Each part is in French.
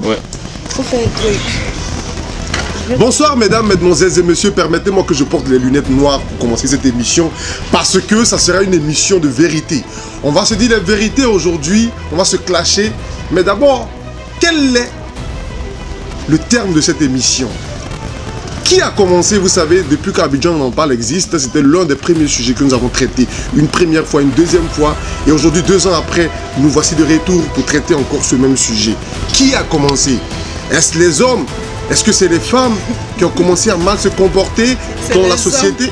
Ouais. Faut faire un truc. Bonsoir mesdames, mesdemoiselles et messieurs, permettez-moi que je porte les lunettes noires pour commencer cette émission parce que ça sera une émission de vérité. On va se dire la vérité aujourd'hui, on va se clasher, mais d'abord, quel est le terme de cette émission? Qui a commencé, vous savez, depuis qu'Abidjan on en parle existe, c'était l'un des premiers sujets que nous avons traités une première fois, une deuxième fois, et aujourd'hui, 2 ans après, nous voici de retour pour traiter encore ce même sujet. Qui a commencé? Est-ce les hommes? Est-ce que c'est les femmes qui ont commencé à mal se comporter dans la société?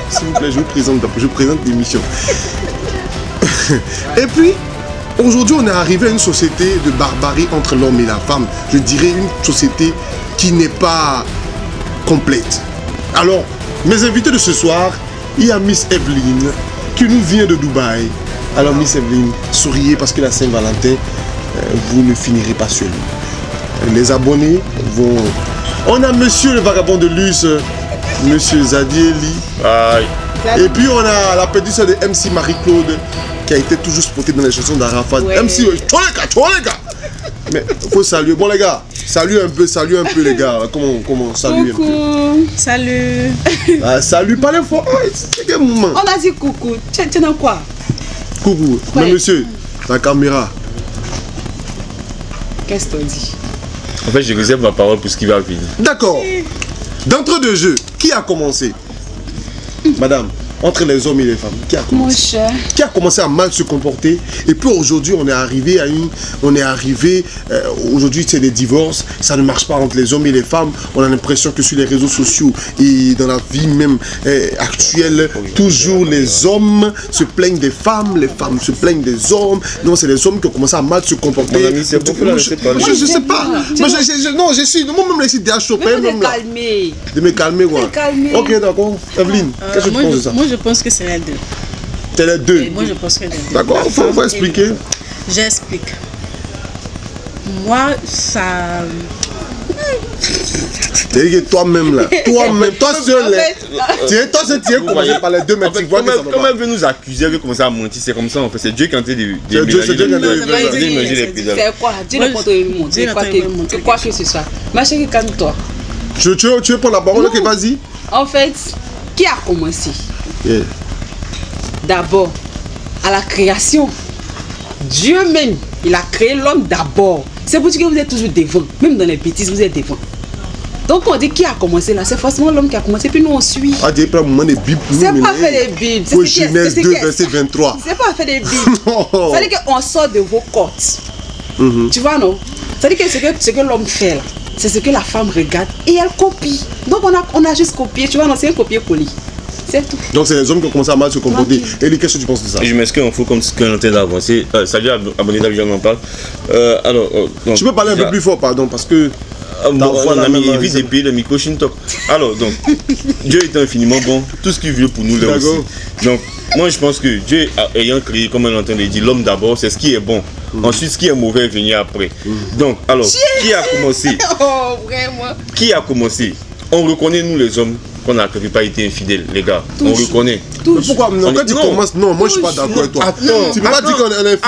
S'il vous plaît, je vous présente l'émission. Et puis, aujourd'hui, on est arrivé à une société de barbarie entre l'homme et la femme. Je dirais une société qui n'est pas complète. Alors, mes invités de ce soir, il y a Miss Evelyne qui nous vient de Dubaï. Alors, Miss Evelyne, souriez parce que la Saint-Valentin, vous ne finirez pas seul. Les abonnés vont... On a monsieur le vagabond de luxe, monsieur Zadieli. Aïe. Et puis on a la petite soeur de MC Marie-Claude qui a été toujours spotée dans les chansons d'Arafat. Ouais. MC, toi les gars. Mais faut saluer. Bon les gars, salut un peu les gars. Comment saluer un peu? Coucou. Salut. Salut, parlez fort. C'est quel moment? On a dit coucou. Tu es dans quoi? Coucou. Ouais. Mais monsieur, la caméra. Qu'est-ce que tu dis? En fait, je réserve ma parole pour ce qui va venir. D'accord. D'entre deux jeux, qui a commencé? Madame, entre les hommes et les femmes, qui a Mon commencé? cher. Qui a commencé à mal se comporter? Et puis aujourd'hui, on est arrivé aujourd'hui c'est des divorces, ça ne marche pas entre les hommes et les femmes. On a l'impression que sur les réseaux sociaux et dans la vie même actuelle, toujours les hommes se plaignent des femmes, les femmes se plaignent des hommes. Non, c'est les hommes qui ont commencé à mal se comporter. Mon ami, c'est beaucoup là, je sais pas. Je sais pas. Non, je suis. Moi-même, je suis déjà chopé. Mais vous calmer. De me calmer, quoi. Me calmer. Ok, d'accord. Evelyne, qu'est-ce que tu penses de ça? Moi, je pense que c'est les deux. C'est les deux. Moi, je pense que les deux. D'accord, il faut expliquer. J'explique. Moi, ça... C'est-à-dire que toi-même là, toi seul là, toi seul tu es commencé par les deux, mais tu vois que ça va Comme pas. elle veut nous accuser, elle veut commencer à mentir, c'est comme ça en fait. C'est Dieu qui est en train de C'est Dieu qui est en train de mélanger les présages. C'est quoi? Dis le contre le monde. C'est quoi que ce soit? Ma chérie, calme-toi. Tu veux prendre la parole? Ok, vas-y. En fait, qui a commencé? Yeah. D'abord, à la création. Dieu même, il a créé l'homme d'abord. C'est pour dire que vous êtes toujours devant. Même dans les bêtises, vous êtes devant. Donc on dit qui a commencé là, c'est forcément l'homme qui a commencé, puis nous on suit. Ah, tu prends un moment des Bibles. C'est pas fait des Bibles. Pour Genèse 2, verset 23. C'est pas fait des Bibles. C'est-à-dire qu'on sort de vos côtes. Tu vois, non? C'est-à-dire que ce que l'homme fait là, c'est ce que la femme regarde et elle copie. Donc on a juste copié, tu vois, non, c'est un copier-coller. C'est tout. Donc c'est les hommes qui ont commencé à mal se comporter. Eli, qu'est-ce que tu penses de ça? Je m'excuse, il faut comme ce qu'on est en train d'avancer. Salut, abonné d'Abidjan, on en parle. Tu peux parler un peu plus fort, pardon, parce que... On a mis évite de payer le micro Shintok. Alors, donc, Dieu est infiniment bon. Tout ce qu'il veut pour nous, là aussi. Donc, moi, je pense que Dieu, ayant créé, comme on est en train de dire, l'homme d'abord, c'est ce qui est bon. Ensuite, ce qui est mauvais, venir après. Donc, alors, qui a commencé? Oh, vraiment. Qui a commencé? On reconnaît, nous, les hommes, qu'on n'a pas été infidèles, les gars. Toujours. On reconnaît. Mais pourquoi non, quand tu commences, non, moi je suis pas d'accord avec toi. Attends, tu peux pas dire qu'on est infidèle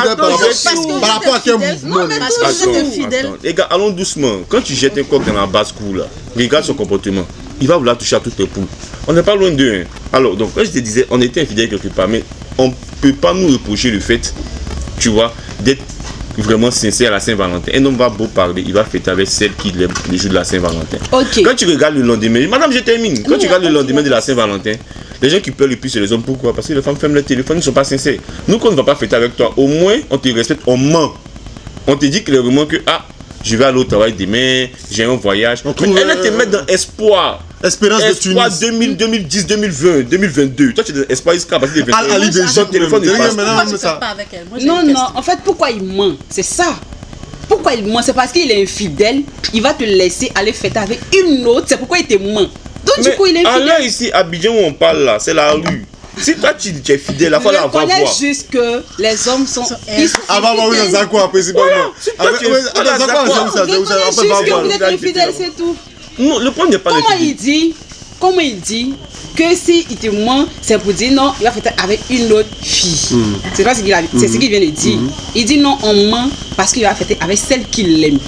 par rapport à quel mouvement. Parce que j'étais fidèle. Attends. Les gars, allons doucement. Quand tu jettes un coq dans la basse-cour, là, regarde son comportement. Il va vouloir toucher à toutes les poules. On n'est pas loin d'eux. Hein. Alors, donc, quand je te disais, on était infidèles quelque part, mais on ne peut pas nous reprocher le fait, tu vois, d'être vraiment sincère à la Saint-Valentin. Un homme va beau parler, il va fêter avec celle qui l'aime le jour de la Saint-Valentin. Ok. Quand tu regardes le lendemain, madame, je termine. Quand tu regardes le lendemain de la Saint-Valentin, les gens qui pleurent le plus, c'est les hommes. Pourquoi? Parce que les femmes ferment le téléphone, ils ne sont pas sincères. Nous, quand on ne va pas fêter avec toi, au moins, on te respecte, on ment. On te dit clairement que, je vais aller au travail demain, j'ai un voyage. Mais elle te met dans espoir. Espérance de Tunis. Espoir 2010, 2020, 2022. Toi, tu es dans espoir jusqu'à partir de 2022. Ali Son téléphone est pas. Pourquoi tu ne fais pas avec elle? Moi, j'ai Non, une non, question. en fait, pourquoi il ment? C'est ça. Pourquoi il ment? C'est parce qu'il est infidèle. Il va te laisser aller fêter avec une autre. C'est pourquoi il te ment. Donc, du coup, il est là infidèle. ici, Abidjan où on parle là, c'est la rue. Si toi tu es fidèle, il faut la Je voir. connais juste que les hommes sont. Ils sont Ah, va voir infidèles. dans quoi, principalement. toi, tu es Attends, Zakwa, Je connais juste que vous êtes infidèles, c'est tout. Non, le point n'est pas Comment il le dit comment il dit que si il te ment, c'est pour dire non, il va faire avec une autre fille. C'est pas ce qu'il a, c'est ce qu'il vient de dire. Il dit non, on ment parce qu'il va faire avec celle qu'il aime.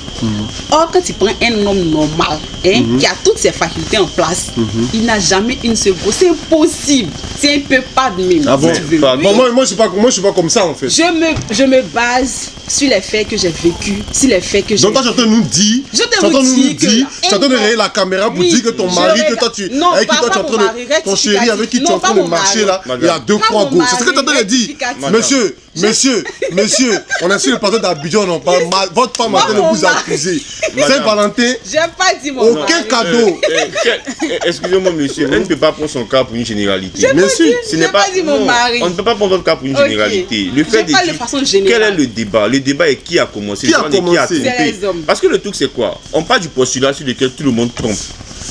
Or, quand tu prends un homme normal, qui a toutes ses facultés en place, il n'a jamais une seule grosse. C'est impossible. C'est un peu pas de même. Ah bon? Si tu veux. Bon, moi, je suis pas comme ça en fait. Je me base sur les faits que j'ai vécu, sur les faits que j'ai. Donc toi, tu es en train de nous dire, Je te vous dis que tu es en train de réveiller la caméra pour dire que ton mari, que toi tu, non, avec qui pas toi tu es en mon train mari, de, ton chéri avec qui tu es non, en train pas de mon marcher là, mari. il y a deux Pas poids mon gauche. C'est ce que tu es en train de mari, dire. rectificatif. Monsieur, on est sur le plateau d'Abidjan, on parle mal. Votre femme est en train de Pas mon vous mari. accuser. Madame. Saint-Valentin, J'ai pas dit mon aucun mari. cadeau. Excusez-moi, monsieur, elle ne peut pas prendre son cas pour une généralité. Bien sûr. Ce n'est J'ai pas dit mon non, mari. On ne peut pas prendre votre cas pour une Ok. généralité. Le fait Je de parle de dire façon quel générale. est le débat. Le débat est qui a commencé. Qui Le a débat est commencé? trompé. C'est les hommes. Parce que le truc c'est quoi? On parle du postulat sur lequel tout le monde trompe.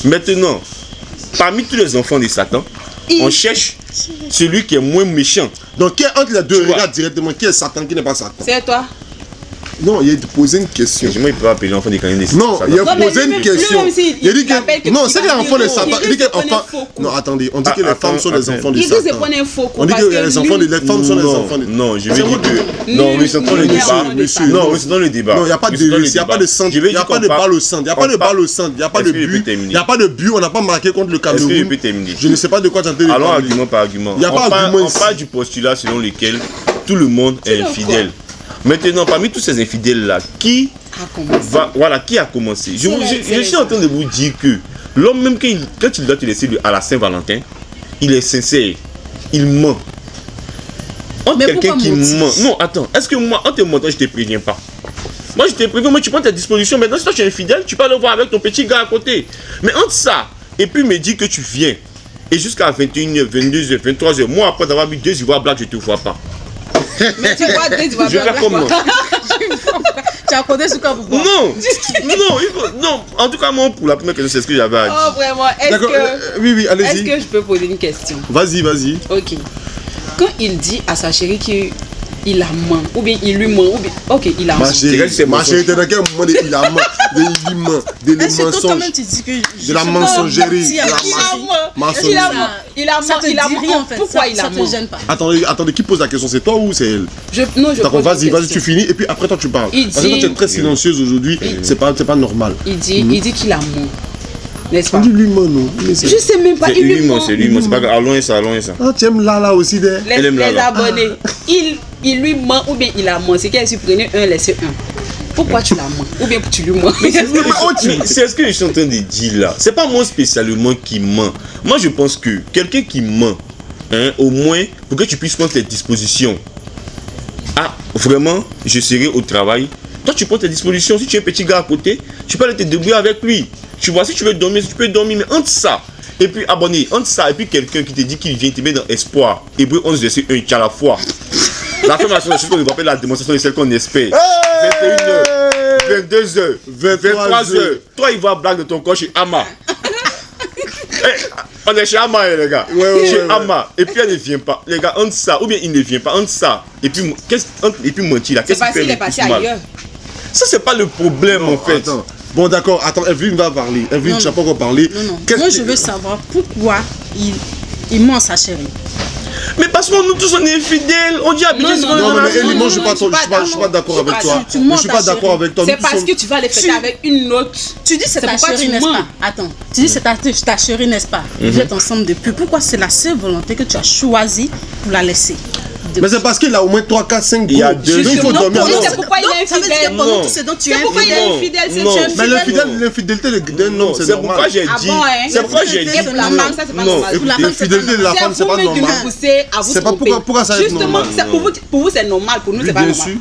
Maintenant, parmi tous les enfants de Satan, on cherche celui qui est moins méchant. Donc, qui est entre les deux, Tu vois. regarde directement qui est Satan, qui n'est pas Satan. C'est toi. Non, il a posé une question. Moi, il peut pas appeler l'enfant des canins des Non, Satan. il a Non, mais posé lui-même- une question. lui-même aussi, Il a dit il appelle que. que Non, tu c'est vas les enfants de dire, Satan. il Il dit que risque de enfin. prendre un faux coup. Non, attendez, on dit que les Attends, femmes sont les attends. enfants de Il risque de Satan. prendre un faux coup. On dit parce que les enfants lui- les femmes sont les enfants de. Non, je vais C'est dire moi que. Non, mais c'est dans le Lui, débat. monsieur, Non, mais c'est dans le débat. Non, il n'y a pas de Mais c'est dans le il y a pas de débat. centre, Je il vais n'y a dire pas qu'on de parle- balle au centre, il n'y a pas on de parle- balle au centre, il n'y a pas Est-ce de que je peux but, terminer? il n'y a pas de but, on n'a pas marqué contre le Est-ce que je Cameroun. peux terminer? Je ne sais pas de quoi tu es en train de Allons parler. argument par argument. Il y a pas On parle- argument on ici. parle du postulat selon lequel tout le monde est donc infidèle. Maintenant, parmi tous ces infidèles-là, qui qui a commencé? Je suis en train de vous dire que l'homme, même quand il doit te laisser à la Saint-Valentin, il est sincère, il ment. Entre Mais quelqu'un pourquoi qui mentir? ment. Non, attends, est-ce que moi, en te mentant, je te préviens pas? Moi, je te préviens, moi, tu prends tes dispositions. Maintenant, si toi, tu es infidèle, tu peux aller voir avec ton petit gars à côté. Mais entre ça, et puis me dire que tu viens, et jusqu'à 21h, 22h, 23h, moi, après avoir bu 2 ivoires black, je te vois pas. Mais tu vois, tu vas Je vais faire comment? Tu as codé sur quoi pour boire? Non, non, en tout cas, moi, pour la première question, c'est ce que j'avais à dire. Oh, vraiment. Est-ce D'accord, que, oui, est-ce allez-y. que je peux poser une question? Vas-y. Ok. Quand il dit à sa chérie qu'il a ment, ou bien il lui ment, ou bien. Ok, il a Ma ment. chérie, c'est ma chérie, t'es dans quel moment il a ment, il ment, des Et surtout, mensonges, toi-même, tu dis que. de la mensongerie, Si, de la alors, Il a ment. mensongerie. Il a ment. Il a Ça ment. te Il a dit ment. rien en fait. Pourquoi il a Ça ment? te gêne pas. Attendez, qui pose la question? C'est toi ou c'est elle? Non, je D'accord, pose une vas-y, question. tu finis et puis après toi tu parles. Il Parce que toi dit- tu es très silencieuse aujourd'hui, c'est pas normal. Il dit qu'il a ment. N'est-ce On pas? dit lui ment non. Mais Je sais même pas. C'est Il lui, lui moi, ment. c'est lui, moi, c'est pas grave. Allons et ça, allons et ça. Ah, tu aimes là aussi des. Elle aime Les Lala. abonnés. Il lui ment ou bien il a ment. C'est qu'elle supprenait un, laissez un. Pourquoi tu la mens? Ou bien tu lui mens? Mais c'est ce que je suis en train de dire là. C'est pas moi spécialement qui ment. Moi, je pense que quelqu'un qui ment, au moins, pour que tu puisses prendre tes dispositions. Ah, vraiment, je serai au travail. Toi, tu prends tes dispositions. Si tu es un petit gars à côté, tu peux aller te débrouiller avec lui. Tu vois, si tu veux dormir, tu peux dormir. Mais entre ça, et puis abonné, entre ça, et puis quelqu'un qui te dit qu'il vient te mettre dans espoir. Hébreu 11, verset 1, tu as la foi. L'affirmation, c'est ce qu'on appelle la démonstration de celle qu'on espère. 21h, 22h, 23h. Toi, il va blague de ton corps chez Ama. On est chez Ama, les gars. Chez Ama. Et puis elle ne vient pas. Les gars, entre ça, ou bien il ne vient pas, entre ça. Et puis, mentir là. C'est Qu'est-ce parce qui qu'il fait est le parti plus mal? ailleurs. Ça, c'est pas le problème en fait. Attends. Bon d'accord, attends, Evelyne va parler. Evelyne, tu n'as pas encore parlé. Non. Qu'est-ce Moi, que- je veux savoir pourquoi il ment à sa chérie. Mais parce que nous tous on est infidèles. On dit à Abidjan, Non, c'est non, qu'on est Non, dans la mais Elie, zone. moi je suis pas non, d'accord tu avec pas- toi. tu Je mens suis ta pas d'accord chérie. avec toi. C'est Nous parce sommes- que tu vas les fêter avec une autre. Tu dis c'est ta pourquoi chérie, tu n'est-ce mens. pas? Attends, tu dis c'est ta chérie, n'est-ce pas? Vous êtes ensemble depuis. Pourquoi c'est la seule volonté que tu as choisie pour la laisser? Mais c'est parce qu'il a au moins 3, 4, 5 Il y a go. deux- Donc il faut Justement, dormir. pour lui, Non. c'est pourquoi il est Ça veut dire infidèle. que pendant Non. tout ce temps, tu es C'est pourquoi il est infidèle. infidèle, c'est Non. tu es Mais infidèle. l'infidélité d'un homme, c'est C'est pourquoi normal. j'ai Ah dit. bon, hein? C'est pourquoi j'ai dit. Et pour la femme, ça c'est pas Non, normal. Pour la femme, c'est L'infidélité de la C'est femme, c'est pas vous-même qui normal. nous poussez à vous C'est pas tromper. pourquoi ça va être Justement, normal. c'est pour vous c'est normal, pour nous Oui, c'est pas bien normal. sûr.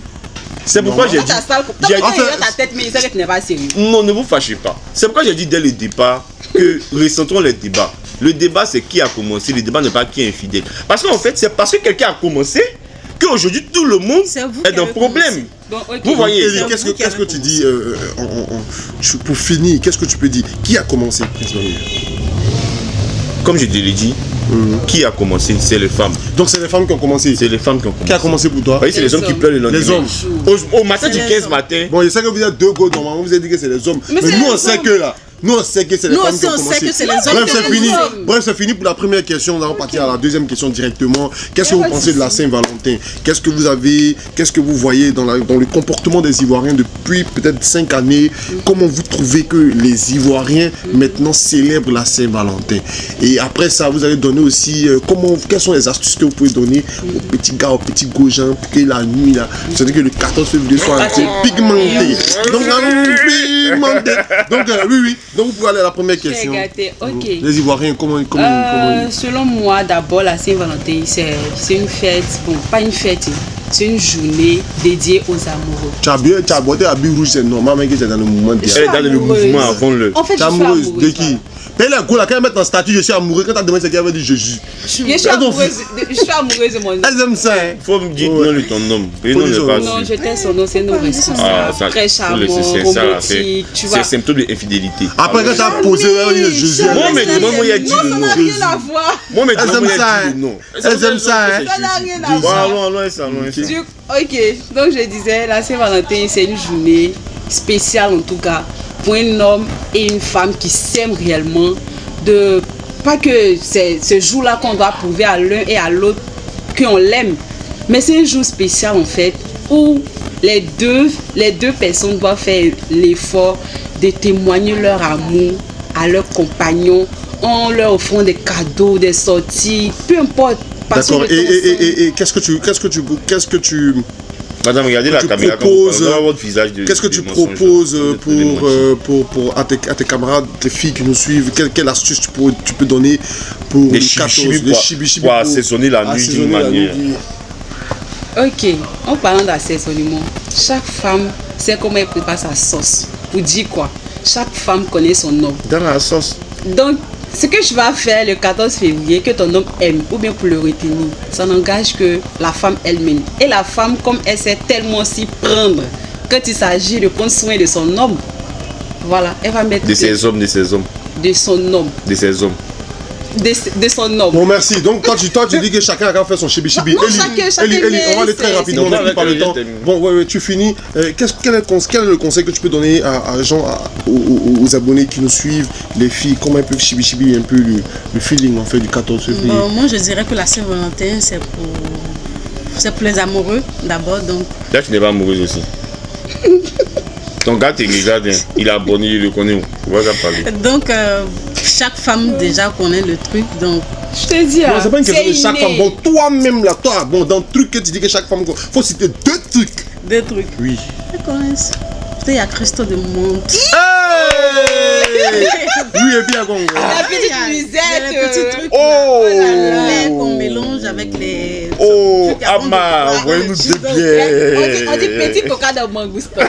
C'est pourquoi j'ai Quand dit. t'as sale, j'ai quand dit- il est dans ta tête, mais il sait que tu n'es pas sérieux. Non, ne vous fâchez pas. C'est pourquoi j'ai dit dès le départ que recentrons les débats. Le débat, c'est qui a commencé. Le débat n'est pas qui est infidèle. Parce qu'en fait, c'est parce que quelqu'un a commencé qu'aujourd'hui, tout le monde C'est vous est qui dans avez le problème. commencé. Donc, ok. Vous voyez, Elie, c'est qu'est-ce vous qui que avez tu dis pour finir, qu'est-ce que tu peux dire? Qui a commencé? comme je te l'ai dit, qui a commencé? C'est les femmes. Donc c'est les femmes qui ont commencé. C'est les femmes qui ont commencé. Qui a commencé pour toi? Vous voyez, c'est les hommes qui pleurent le lendemain. Les hommes. Au matin C'est du les 15 hommes. matin. Bon, je sais que vous êtes deux go, normalement vous avez dit que c'est les hommes. Mais c'est nous on les sait hommes. que là, Nous, on sait que c'est les Nous femmes aussi, qui ont on sait commencé. que c'est les hommes Bref, qui c'est ont fini. commencé. Bref, c'est fini pour la première question. Nous allons partir à la deuxième question directement. Qu'est-ce que vous pensez de la Saint-Valentin? Qu'est-ce que vous voyez dans le comportement des Ivoiriens depuis peut-être 5 années? Comment vous trouvez que les Ivoiriens maintenant célèbrent la Saint-Valentin? Et après ça, vous allez donner aussi quelles sont les astuces que vous pouvez donner aux petits gars, aux petits goujans pour que la nuit là, c'est-à-dire que le 14 février soit un peu pigmenté. Donc, pigmenté. Donc, oui. Donc, vous pouvez aller à la première question. Gâté. Ok. Les Ivoiriens, comment Selon moi, d'abord, la Saint-Valentin, c'est une fête, bon, pas une fête, c'est une journée dédiée aux amoureux. Tu as abordé à Bill Rouge, c'est normal, mais que c'est dans le mouvement. Je suis Elle est dans le amoureuse. mouvement avant le. En fait, Tu es je suis amoureuse amoureuse. de qui? Paye la go là, quand elle met en statut, je suis amoureux. Quand tu as demandé, c'est qu'elle veut dire Jésus. Je suis amoureuse de mon nom. Elles aiment ça, hein. Faut me dire non de ton nom. Et non, Faut ne pas Non, sûr. je t'ai son nom, c'est nos responsables. Ah, ça, Très charmant, romantique, tu vois. c'est symptôme d'infidélité. Après, quand tu as posé, elle va dire Jésus. Moi, mais moi, il y a dit Non, le ça nom. n'a rien à voir. Moi, mais Elles moi, aiment il y ça, a dit hein. le nom. Elles aiment ça, hein. Ça n'a rien à voir. Loin ça. Ok, donc je disais, la Saint-Valentin, c'est une journée spéciale en tout cas pour un homme et une femme qui s'aiment réellement. Pas que c'est ce jour-là qu'on doit prouver à l'un et à l'autre qu'on l'aime, mais c'est un jour spécial en fait où les deux personnes doivent faire l'effort de témoigner leur amour à leurs compagnons en leur offrant des cadeaux, des sorties, peu importe. passer D'accord. le temps ensemble. Et qu'est-ce que tu Madame, regardez la tu caméra. proposes, Votre visage de. Qu'est-ce que de tu mensonge, proposes de à tes camarades, tes filles qui nous suivent? Quelle astuce tu peux donner pour Des le 14, chibi-chibi des pour- chibi-chibi pour assaisonner la nuit d'une assaisonner la nuit manière. Ok, en parlant d'assaisonnement, chaque femme sait comment elle prépare sa sauce. Pour dire quoi? Chaque femme connaît son homme. Dans la sauce. Donc, ce que je vais faire le 14 février, que ton homme aime, ou bien pour le retenir, ça n'engage que la femme elle-même. Et la femme, comme elle sait tellement s'y prendre, quand il s'agit de prendre soin de son homme, voilà, elle va mettre De ses hommes. de son homme, De ses hommes. de son homme. Bon, merci. Donc, toi, tu dis que chacun a fait son chibi-chibi. Non, chacun, Eli, mais on va aller très c'est- rapidement, c'est- on n'a pas le c'est- temps. Bon, ouais, tu finis. Quel est le conseil que tu peux donner à gens, aux abonnés qui nous suivent, les filles, comment elles peuvent chibi-chibi un peu le feeling en fait du 14 février? Bon, moi, je dirais que la Saint-Valentin, c'est pour les amoureux d'abord. Donc, Là, tu n'es pas amoureuse aussi. Ton gars te regarde, hein. Il est abonné, il le connaît. On va parler. donc chaque femme déjà connaît le truc. Donc, Je te dis, Non, c'est pas une question de c'est chaque femme. inné. Bon, toi-même là, toi, bon, dans le truc que tu dis que chaque femme, faut citer 2 trucs. des trucs. Oui. Ils connaissent. Peut-être il y a Christo de Monte. Oui, et bien, bon. La petite Il y a musette. les petits trucs. Oh! Le lait qu'on mélange avec les. Oh, trucs avant de Ama, boire. envoyez-nous Juste deux donc, bières. On dit petit coca de mangousta.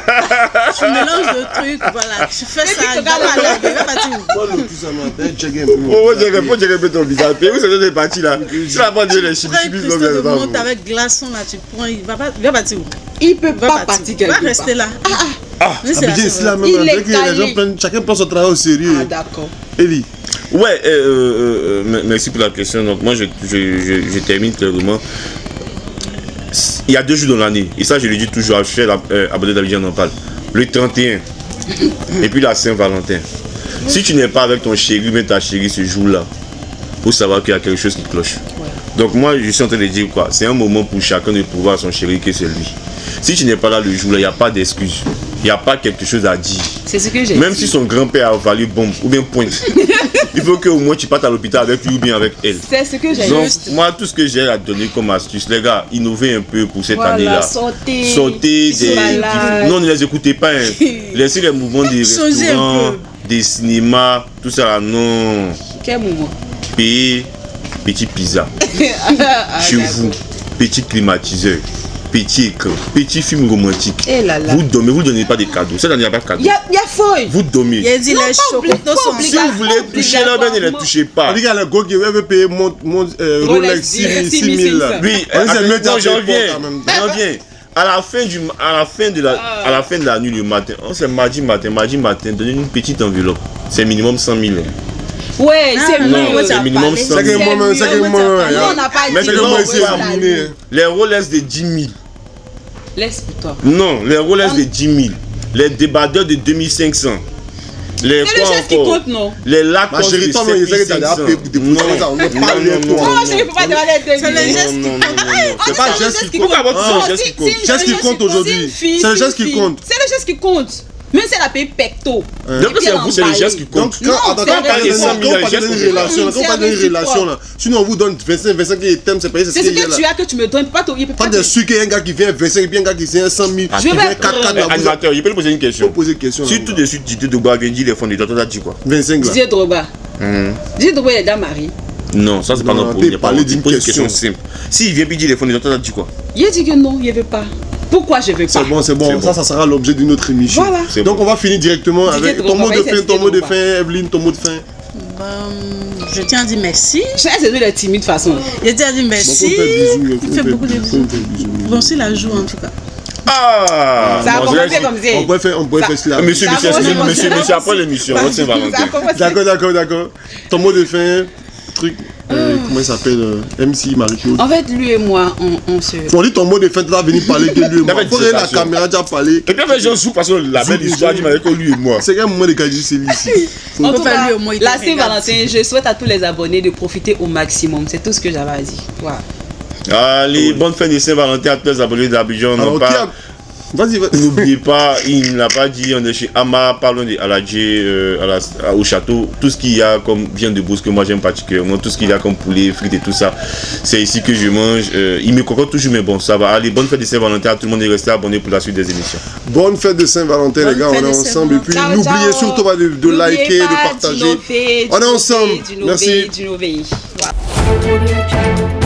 Tu mélanges le truc, voilà. Tu fais ça. Petit Il va coca pas de aller, il va partir où? Toi, le plus amateur, checker un peu. Oh, faut que je ton visage. Mais où c'est des parties là? Tu l'as pas dit les Prends un chibi-chibi, Christo de Monte avec glaçon là, tu prends, il va partir où? Il peut Il va pas partir. partir Il va quelque rester part. là. Mais c'est la Abidjan, c'est la Saint-Valentin. même. Il On est dirait que les gens calé. prennent, chacun prend son travail au sérieux. Ah, d'accord. Eli. Ouais, merci pour la question. Donc, moi, je termine clairement. Il y a 2 jours dans l'année, et ça, je le dis toujours à Cher, abonné d'Abidjan en parle. Le 31 et puis la Saint-Valentin. Si tu n'es pas avec ton chéri, mais ta chérie ce jour-là, faut savoir qu'il y a quelque chose qui cloche. Donc, moi, je suis en train de dire quoi? C'est un moment pour chacun de prouver à son chéri que c'est lui. Si tu n'es pas là le jour-là, il n'y a pas d'excuse. Il n'y a pas quelque chose à dire. C'est ce que j'ai Même dit. si son grand-père a avalé bombe ou bien pointe, il faut qu'au moins tu partes à l'hôpital avec lui ou bien avec elle. C'est ce que j'ai Donc, dit. moi, tout ce que j'ai à donner comme astuce, les gars, innovez un peu pour cette Voilà, année-là. sortez, Sortez ils sont malades. Non, ne les écoutez pas. Hein. Laissez les mouvements des Changez un restaurants, peu. des cinémas, tout ça là, non. Quel moment? Payez petit pizza Ah, chez vous, petit climatiseur, petit écran, petit film romantique. Eh là là. Vous dormez, vous ne donnez pas de cadeaux. Cette année, il n'y a pas de cadeaux. Il y a feuille. Vous dormez. Il a dit Non, les pas obligé, chocolats pas sont obligé. Si vous voulez toucher là, ben ne les touchez pas. On dit qu'il y a le gars qui veut payer mon Rolex 6 000 là. Oui, On dit, c'est mieux de non, j'en faire viens. quand même. J'en viens. À la fin de la nuit le matin, c'est mardi matin, donnez une petite enveloppe. C'est minimum 100 000. Ouais, c'est non, mieux. moi, c'est minimum 100 C'est 000. que moi-même, c'est que Nous, moi. on n'a pas Mais dit. c'est C'est que non, moi, c'est ouais. éliminé. Les Rolex de 10 000. Laisse pour toi. Non, les Rolex de 10 000. Les débardeurs de 2500. Les C'est le quoi geste qui encore? compte, non? Les lacs. Ma chérie, toi, non, il sait que t'as appelé pour déposer ça. On ne parle de toi. Non, chérie, faut pas demander C'est le des geste qui compte. C'est pas le geste qui compte. Pourquoi votre Ah, c'est le geste qui compte? C'est le geste qui compte aujourd'hui. C'est le geste qui compte. C'est le geste qui compte. Même si elle a payé pecto. Donc c'est vous, c'est le geste qui Donc, compte. quand Non, on c'est parle un d'une geste. relation, quand on parle d'une relation, là, sinon on vous donne 25 qui est thème, c'est payé, C'est ce que tu as que tu me donnes. Pas il peut Pas pas de te- sucre, un gars qui vient 25 et puis un gars qui vient 100 000. Ah, Qui je vient vais- 4 Mais animateur, il peut lui poser une question. Faut poser une question. Si tout de suite tu te dois vient dire les fonds de toi, t'as dit quoi? 25 là. Didier Drogba. Didier Drogba, il est déjà marié. Non, ça c'est pas Non, notre t'es problème. parlé d'une Il pose une question question. simple. S'il vient puis dire les fonds de toi, t'as dit quoi? Il a dit que non, il ne veut pas. Pourquoi je ne veux pas? C'est bon, c'est bon. Ça sera l'objet d'une autre émission. Voilà. C'est Donc bon. on va finir directement Didier avec ton Drogba, mot de oui, fin, c'est ton mot de Drogba. fin, Evelyne, ton mot de fin. Je tiens à dire merci. Je sais que c'est timide de toute façon. Je tiens à dire merci. Faut faire bisous, Il fait beaucoup de bisous. Bon, si la joue en tout cas. Ah! Ça a bon, commencé je- comme ça. On pourrait faire cela. Monsieur, Ça monsieur, a commencé comme monsieur, ça. monsieur, après l'émission, votre Saint-Valentin. Ça a commencé- D'accord. Ton mot de fin, truc, comment il s'appelle MC Marie-Claude. En fait, lui et moi, on se. On dit ton mot de fin, tu vas venir parler que lui et moi. D'abord, Faut regarder la dissertation. caméra, tu as parlé. Quelqu'un fait genre sous parce que la belle histoire dit avec lui et moi. C'est un moment de Kaji, c'est lui ici. En peut tout faire cas, lui au moins, il la te regarde. Saint-Valentin, je souhaite à tous les abonnés de profiter au maximum. C'est tout ce que j'avais à dire. Voilà. Allez, bonne fin de Saint-Valentin à tous les abonnés d'Abidjan. Alors, Non qui pas. a... Vas-y, N'oubliez pas, il n'a pas dit, on est chez Ama, parlons de Aladji au château. Tout ce qu'il y a comme viande de brousse que moi j'aime particulièrement, tout ce qu'il y a comme poulet, frites et tout ça, c'est ici que je mange. Il me cocotte toujours, mais bon, ça va. Allez, bonne fête de Saint-Valentin à tout le monde et restez abonné pour la suite des émissions. Bonne fête de Saint-Valentin, les Bonne gars. On fête est de ensemble. Et puis, Ciao, n'oubliez ciao. surtout pas de N'oubliez liker, de pas partager. d'innover, On est ensemble. d'innover, Merci. d'innover. Voilà. Audio Jungle.